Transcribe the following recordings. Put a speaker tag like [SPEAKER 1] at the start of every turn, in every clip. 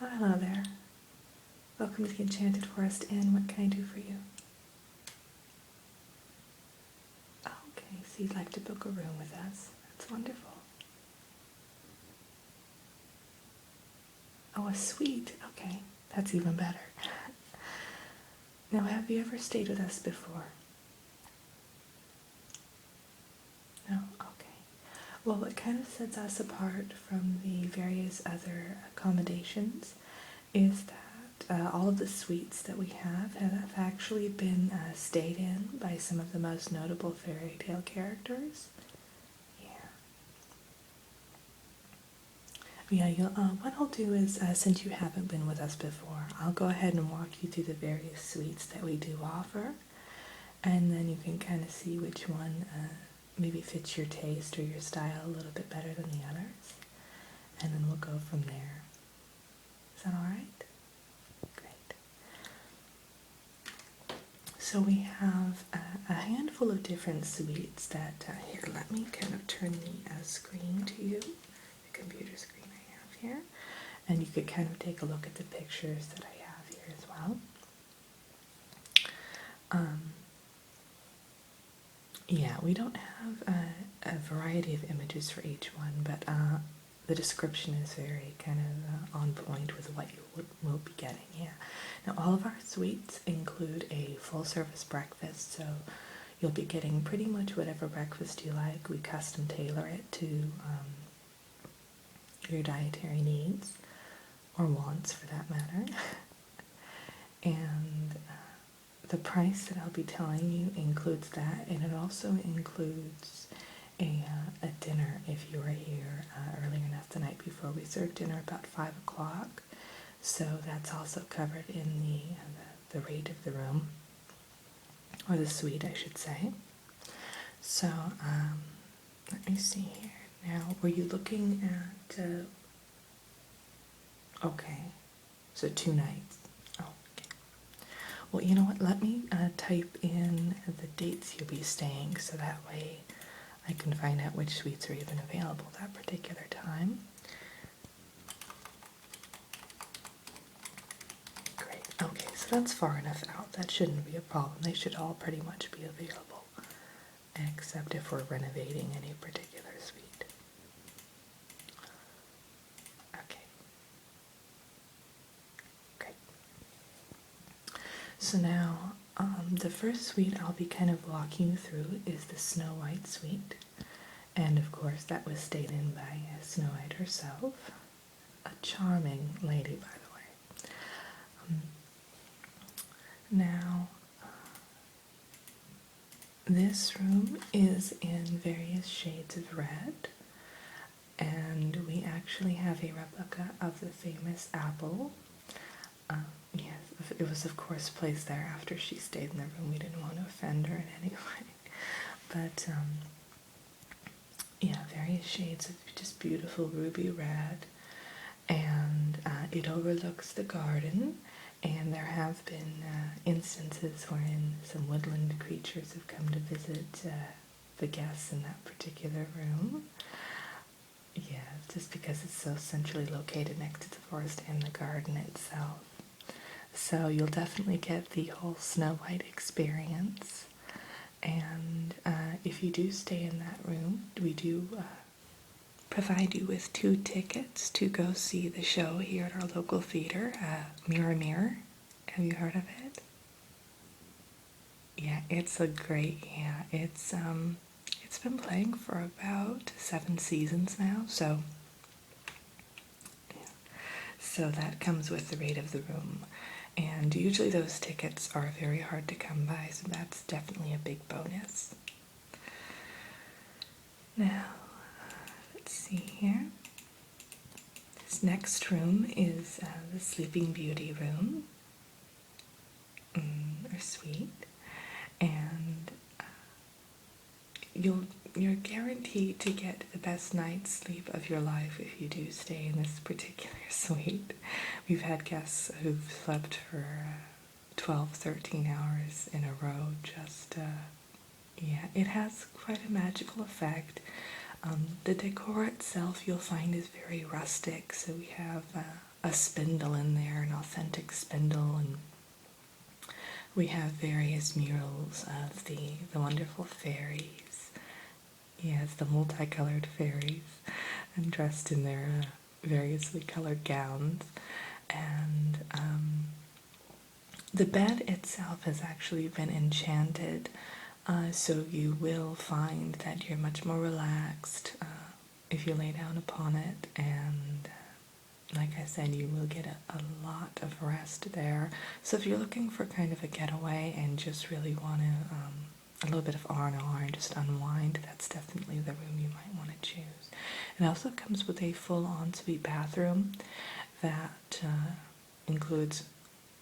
[SPEAKER 1] Oh, hello there. Welcome to the Enchanted Forest Inn. What can I do for you? Oh, okay, so you'd like to book a room with us. That's wonderful. Oh, a suite. Okay, that's even better. Now, have you ever stayed with us before? No? Okay. Well, what kind of sets us apart from the various other accommodations is that all of the suites that we have actually been stayed in by some of the most notable fairy tale characters. Yeah, what I'll do is, since you haven't been with us before, I'll go ahead and walk you through the various suites that we do offer, and then you can kind of see which one maybe fits your taste or your style a little bit better than the others, and then we'll go from there. Is that alright? Great. So we have a handful of different suites that, here, let me kind of turn the screen to you, the computer screen I have here, and you could kind of take a look at the pictures that I have here as well. Yeah, we don't have a variety of images for each one, but the description is very kind of on point with what you will be getting, yeah. Now, all of our suites include a full-service breakfast, so you'll be getting pretty much whatever breakfast you like. We custom tailor it to your dietary needs, or wants for that matter. And the price that I'll be telling you includes that, and it also includes a dinner if you are here early enough the night before. We serve dinner about 5 o'clock, so that's also covered in the rate of the room, or the suite, I should say. So, let me see here. Now, were you looking at, okay, so 2 nights. Oh, okay. Well, you know what, let me type in the dates you'll be staying, so that way I can find out which suites are even available that particular time. Great, okay, so that's far enough out. That shouldn't be a problem. They should all pretty much be available, except if we're renovating any particular suite. Okay. Great. So now, the first suite I'll be kind of walking you through is the Snow White Suite. And of course, that was stayed in by Snow White herself. A charming lady, by the way. Now, this room is in various shades of red, and we actually have a replica of the famous apple. Yes, it was of course placed there after she stayed in the room. We didn't want to offend her in any way. But, yeah, various shades of just beautiful ruby red, and it overlooks the garden, and there have been instances wherein some woodland creatures have come to visit the guests in that particular room. Yeah, just because it's so centrally located next to the forest and the garden itself. So you'll definitely get the whole Snow White experience. And if you do stay in that room, we do provide you with 2 tickets to go see the show here at our local theater, Mirror Mirror. Have you heard of it? Yeah, it's a great, yeah, it's been playing for about 7 seasons now, so yeah. So that comes with the rate of the room. And usually those tickets are very hard to come by, so that's definitely a big bonus. Now, let's see here. This next room is the Sleeping Beauty room, or suite, and you're guaranteed to get the best night's sleep of your life if you do stay in this particular suite. We've had guests who've slept for 12, 13 hours in a row. Just, yeah, it has quite a magical effect. The decor itself you'll find is very rustic, so we have a spindle in there, an authentic spindle, and we have various murals of the wonderful fairies. Yes, the multicolored fairies, and dressed in their variously colored gowns. And the bed itself has actually been enchanted, so you will find that you're much more relaxed if you lay down upon it, and like I said, you will get a lot of rest there. So if you're looking for kind of a getaway and just really want to, a little bit of R&R and just unwind, that's definitely the room you might want to choose. It also comes with a full ensuite bathroom that includes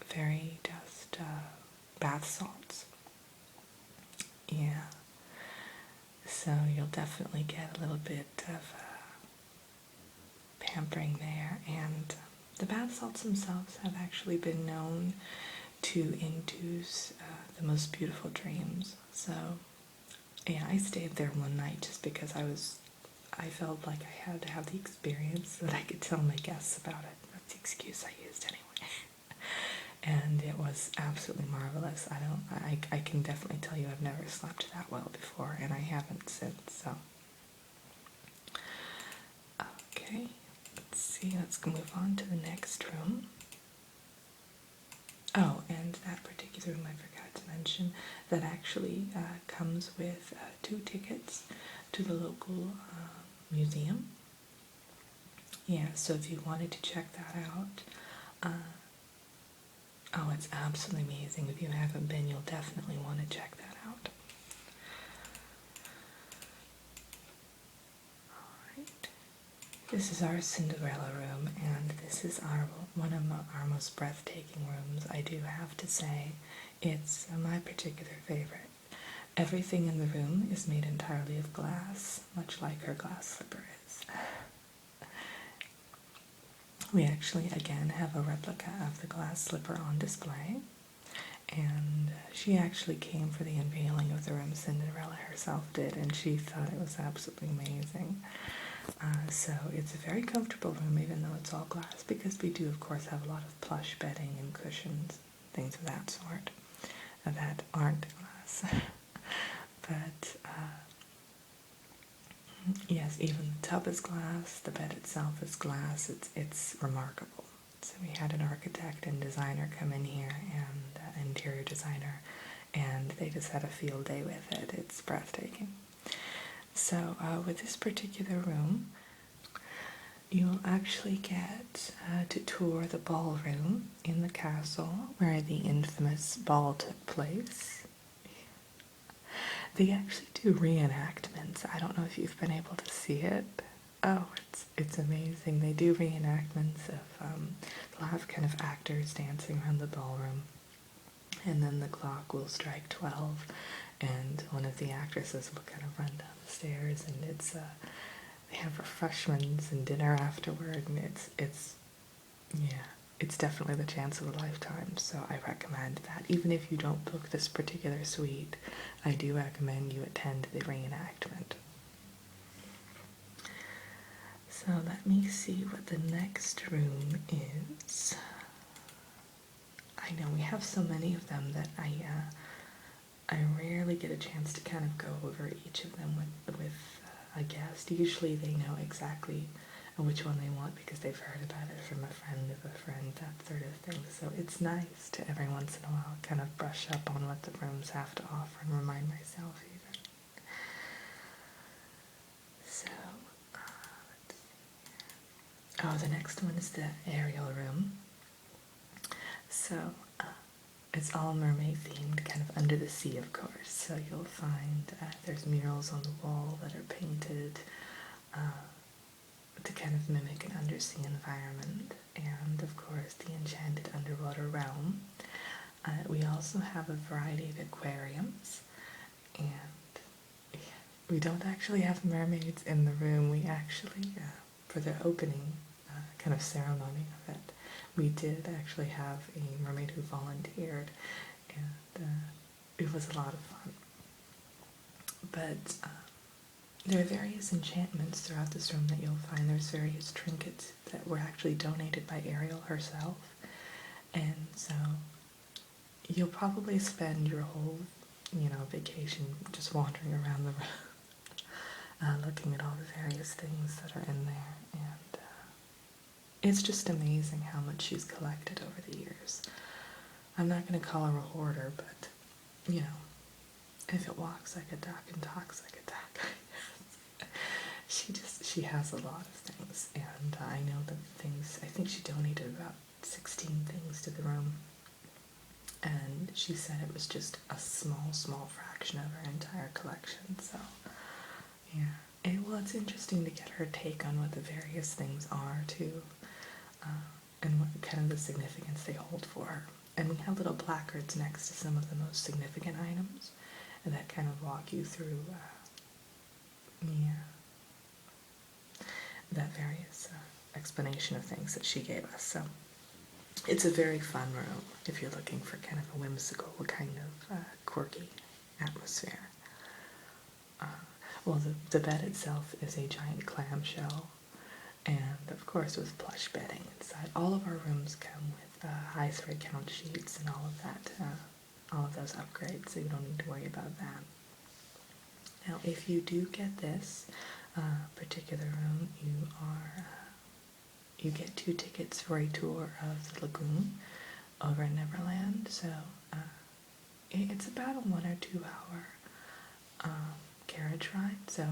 [SPEAKER 1] fairy dust bath salts. Yeah. So you'll definitely get a little bit of pampering there, and the bath salts themselves have actually been known to induce the most beautiful dreams. So yeah, I stayed there one night just because I felt like I had to have the experience so that I could tell my guests about it. That's the excuse I used anyway. And it was absolutely marvelous. I can definitely tell you I've never slept that well before, and I haven't since, so. Okay, let's see, let's move on to the next room. Oh, and that particular room I forgot to mention, that actually comes with 2 tickets to the local museum. Yeah, so if you wanted to check that out, oh, it's absolutely amazing. If you haven't been, you'll definitely want to check that out. Alright. This is our Cinderella room, and this is one of our most breathtaking rooms. I do have to say, it's my particular favorite. Everything in the room is made entirely of glass, much like her glass slipper is. We actually, again, have a replica of the glass slipper on display, and she actually came for the unveiling of the room. Cinderella herself did, and she thought it was absolutely amazing. So it's a very comfortable room, even though it's all glass, because we do, of course, have a lot of plush bedding and cushions, things of that sort, that aren't glass. But yes, even the tub is glass, the bed itself is glass. It's remarkable. So we had an architect and designer come in here, and an interior designer, and they just had a field day with it. It's breathtaking. So with this particular room, you'll actually get to tour the ballroom in the castle where the infamous ball took place. They actually do reenactments. I don't know if you've been able to see it. Oh, it's amazing. They do reenactments of, they'll have kind of actors dancing around the ballroom, and then the clock will strike 12, and one of the actresses will kind of run down the stairs, and they have refreshments and dinner afterward, and it's definitely the chance of a lifetime, so I recommend that. Even if you don't book this particular suite, I do recommend you attend the reenactment. So let me see what the next room is. I know we have so many of them that I rarely get a chance to kind of go over each of them with a guest. Usually they know exactly which one they want because they've heard about it from a friend of a friend, that sort of thing. So it's nice to every once in a while kind of brush up on what the rooms have to offer and remind myself even. So, let's see. Oh, the next one is the Ariel room. So, it's all mermaid themed, kind of under the sea, of course. So you'll find there's murals on the wall that are painted to kind of mimic an undersea environment, and of course the enchanted underwater realm. We also have a variety of aquariums, and we don't actually have mermaids in the room. We actually, for the opening kind of ceremony of it, we did actually have a mermaid who volunteered, and it was a lot of fun. But There are various enchantments throughout this room that you'll find. There's various trinkets that were actually donated by Ariel herself. And so you'll probably spend your whole, vacation just wandering around the room, looking at all the various things that are in there. And it's just amazing how much she's collected over the years. I'm not going to call her a hoarder, but, if it walks like a duck and talks like a duck, she has a lot of things. And I know that I think she donated about 16 things to the room. And she said it was just a small fraction of her entire collection. So, yeah. It's interesting to get her take on what the various things are, too. And what kind of the significance they hold for her. And we have little placards next to some of the most significant items, and that kind of walk you through, that various explanation of things that she gave us. So it's a very fun room if you're looking for kind of a whimsical, kind of quirky atmosphere. Well, the bed itself is a giant clamshell, and of course with plush bedding inside. All of our rooms come with high thread count sheets and all of that, all of those upgrades, so you don't need to worry about that. Now, if you do get this particular room, you get 2 tickets for a tour of the lagoon over in Neverland. So it's about a 1 or 2 hour carriage ride. So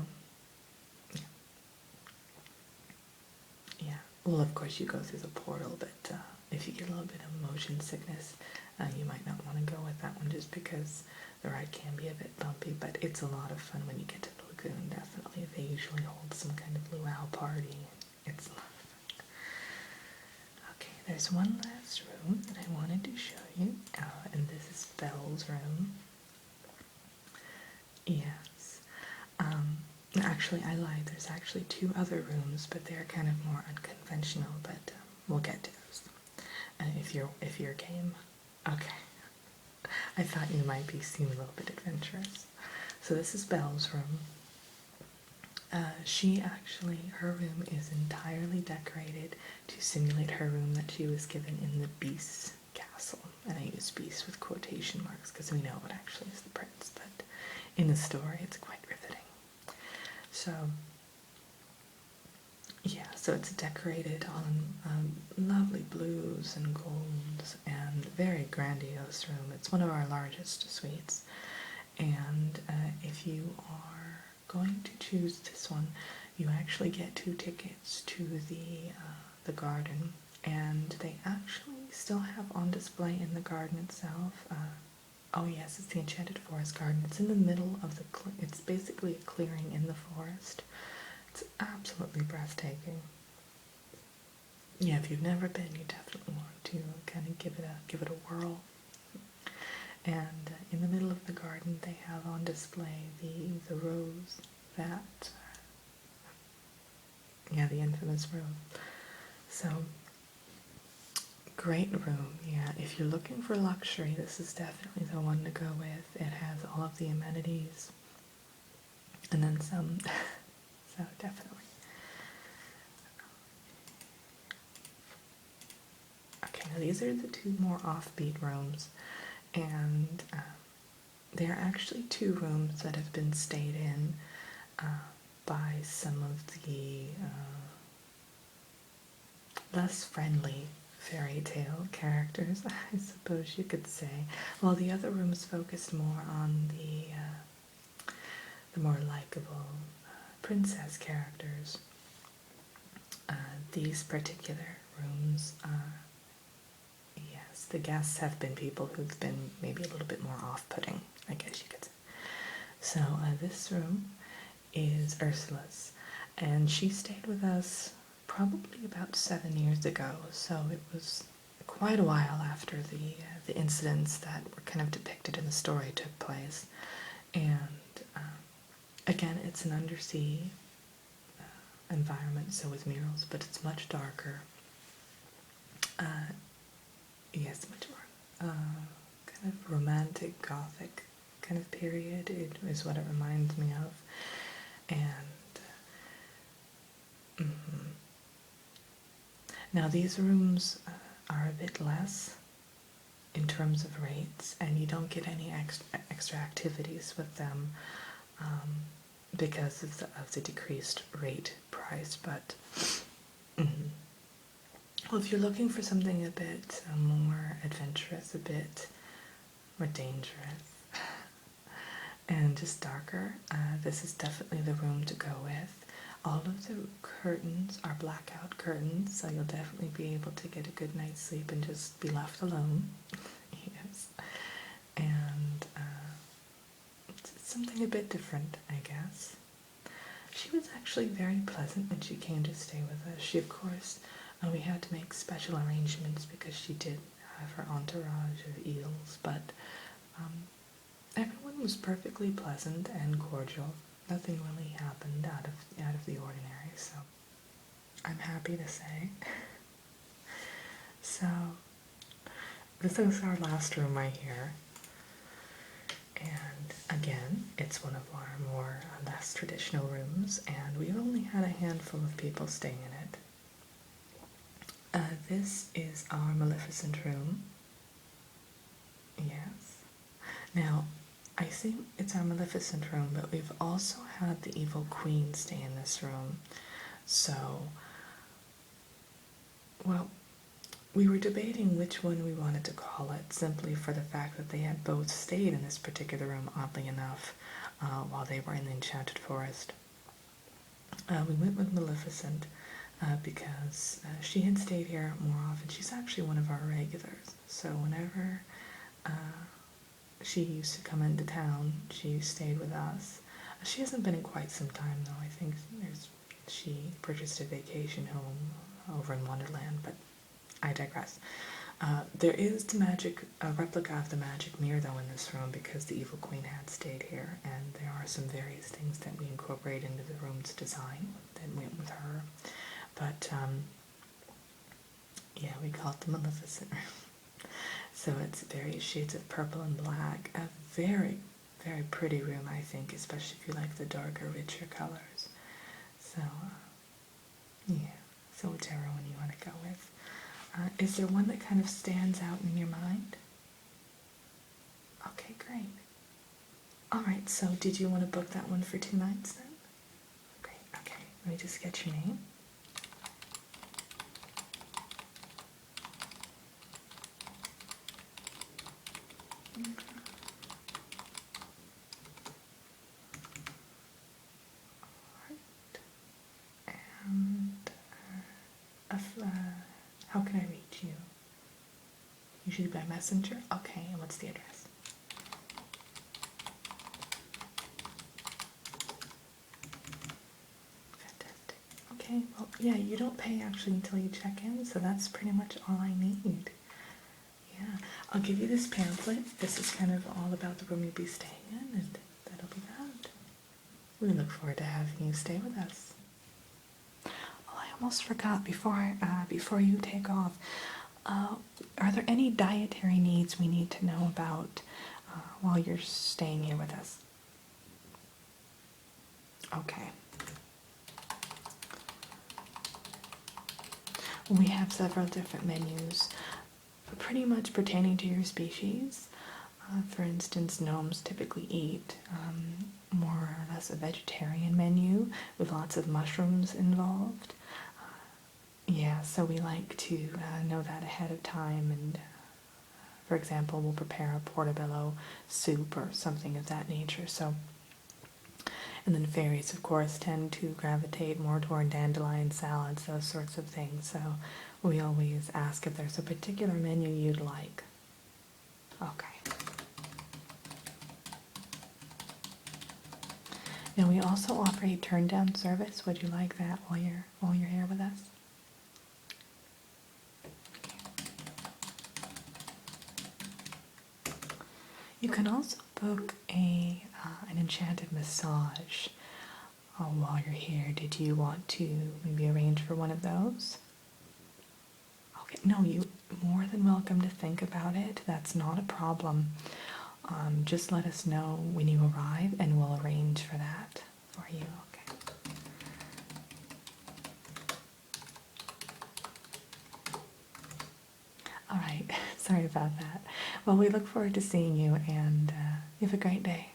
[SPEAKER 1] yeah. Well, of course you go through the portal, but if you get a little bit of motion sickness, you might not want to go with that one just because the ride can be a bit bumpy, but it's a lot of fun when you get to the lagoon, definitely. They usually hold some kind of luau party. It's a lot of fun. Okay, there's one last room that I wanted to show you, and this is Belle's room. Yes. Actually, I lied. There's actually 2 other rooms, but they're kind of more unconventional, but we'll get to those. If you're game. Okay. I thought you might seem a little bit adventurous. So this is Belle's room. Her room is entirely decorated to simulate her room that she was given in the Beast's castle. And I use Beast with quotation marks because we know it actually is the prince, but in the story it's quite riveting. So, yeah, so it's decorated on lovely blues and golds and very grandiose room. It's one of our largest suites. And if you are going to choose this one, you actually get 2 tickets to the garden, and they actually still have on display in the garden itself. Oh yes, it's the Enchanted Forest Garden. It's in the middle of it's basically a clearing in the forest. It's absolutely breathtaking. Yeah, if you've never been, you definitely want to kind of give it a whirl. And in the middle of the garden, they have on display the rose that, the infamous rose. So, great room, yeah. If you're looking for luxury, this is definitely the one to go with. It has all of the amenities, and then some, so definitely. Okay, now these are the 2 more offbeat rooms, and they're actually 2 rooms that have been stayed in by some of the less friendly fairy tale characters, I suppose you could say. While the other rooms focused more on the more likable princess characters, these particular rooms, yes, the guests have been people who've been maybe a little bit more off-putting, I guess you could say. So this room is Ursula's, and she stayed with us probably about 7 years ago, so it was quite a while after the incidents that were kind of depicted in the story took place. And again, it's an undersea environment, so with murals, but it's much darker. Yes, much more kind of romantic, gothic kind of period. It is what it reminds me of. And now these rooms are a bit less in terms of rates, and you don't get any extra activities with them because of the decreased rate price. But well, if you're looking for something a bit more adventurous, a bit more dangerous, and just darker, this is definitely the room to go with. All of the curtains are blackout curtains, so you'll definitely be able to get a good night's sleep and just be left alone. Yes. And it's something a bit different, I guess. She was actually very pleasant when she came to stay with us. She, of course, we had to make special arrangements because she did have her entourage of eels, but everyone was perfectly pleasant and cordial. Nothing really happened out of the ordinary, so I'm happy to say. So this is our last room right here, and again, it's one of our more less traditional rooms, and we've only had a handful of people staying in it. This is our Maleficent room. Yes. Now, I think it's our Maleficent room, but we've also had the Evil Queen stay in this room. So, well, we were debating which one we wanted to call it, simply for the fact that they had both stayed in this particular room, oddly enough, while they were in the Enchanted Forest. We went with Maleficent because she had stayed here more often. She's actually one of our regulars, so whenever she used to come into town, she stayed with us. She hasn't been in quite some time, though. I think she purchased a vacation home over in Wonderland, but I digress. There is a replica of the magic mirror, though, in this room because the Evil Queen had stayed here, and there are some various things that we incorporate into the room's design that went with her. But, yeah, we call it the Maleficent room. So it's various shades of purple and black. A very, very pretty room, I think, especially if you like the darker, richer colors. So, yeah, so whichever one you want to go with. Is there one that kind of stands out in your mind? Okay, great. Alright, so did you want to book that one for 2 nights then? Great, okay. Let me just get your name. And how can I reach you? Usually by messenger? Okay, and what's the address? Fantastic. Okay, well, yeah, you don't pay actually until you check in, so that's pretty much all I need. Yeah, I'll give you this pamphlet. This is kind of all about the room you'll be staying in, and that'll be that. We look forward to having you stay with us. Oh, I almost forgot before you take off. Are there any dietary needs we need to know about while you're staying here with us? Okay. We have several different menus, pretty much pertaining to your species. For instance, gnomes typically eat more or less a vegetarian menu with lots of mushrooms involved. Yeah, so we like to know that ahead of time, and for example, we'll prepare a portobello soup or something of that nature. So, and then fairies, of course, tend to gravitate more toward dandelion salads, those sorts of things. So we always ask if there's a particular menu you'd like. Okay. Now we also offer a turn-down service. Would you like that while you're here with us? You can also book an enchanted massage while you're here. Did you want to maybe arrange for one of those? Okay, no, you're more than welcome to think about it. That's not a problem. Just let us know when you arrive and we'll arrange for that for you, okay? Sorry about that. Well, we look forward to seeing you, and you have a great day.